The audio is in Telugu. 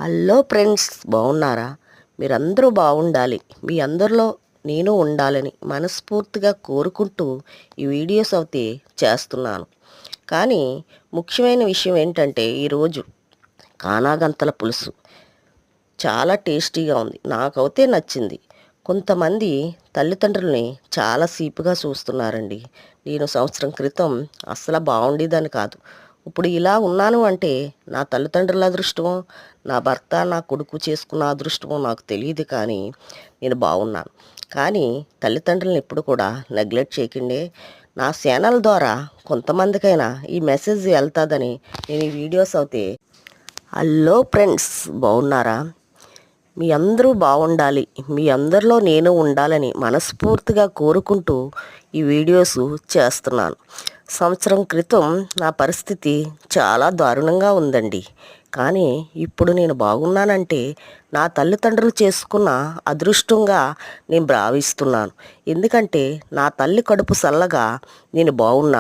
హలో ఫ్రెండ్స్, బాగున్నారా? మీరందరూ బాగుండాలి, మీ అందరిలో నేను ఉండాలని మనస్ఫూర్తిగా కోరుకుంటూ ఈ వీడియోస్ అయితే చేస్తున్నాను. కానీ ముఖ్యమైన విషయం ఏంటంటే ఈరోజు కానాగంతల పులుసు చాలా టేస్టీగా ఉంది, నాకైతే నచ్చింది. కొంతమంది తల్లిదండ్రుల్ని చాలా సీపుగా చూస్తున్నారండి. నేను సంవత్సరం క్రితం అస్సలు బాగుండేదని కాదు, ఇప్పుడు ఇలా ఉన్నాను అంటే నా తల్లిదండ్రుల అదృష్టమో, నా భర్త నా కొడుకు చేసుకున్న అదృష్టమో నాకు తెలియదు, కానీ నేను బాగున్నాను. కానీ తల్లిదండ్రులను ఎప్పుడు కూడా నెగ్లెక్ట్ చేయకండి. నా ఛానల్ ద్వారా కొంతమందికైనా ఈ మెసేజ్ వెళ్తుందని నేను ఈ వీడియోస్ అయితే. హలో ఫ్రెండ్స్, బాగున్నారా? మీ అందరూ బాగుండాలి, మీ అందరిలో నేను ఉండాలని మనస్ఫూర్తిగా కోరుకుంటూ ఈ వీడియోస్ చేస్తున్నాను. సంవత్సరం క్రితం నా పరిస్థితి చాలా దారుణంగా ఉందండి. కానీ ఇప్పుడు నేను బాగున్నానంటే నా తల్లిదండ్రులు చేసుకున్న అదృష్టంగా నేను భావిస్తున్నాను. ఎందుకంటే నా తల్లి కడుపు చల్లగా నేను బాగున్నాను.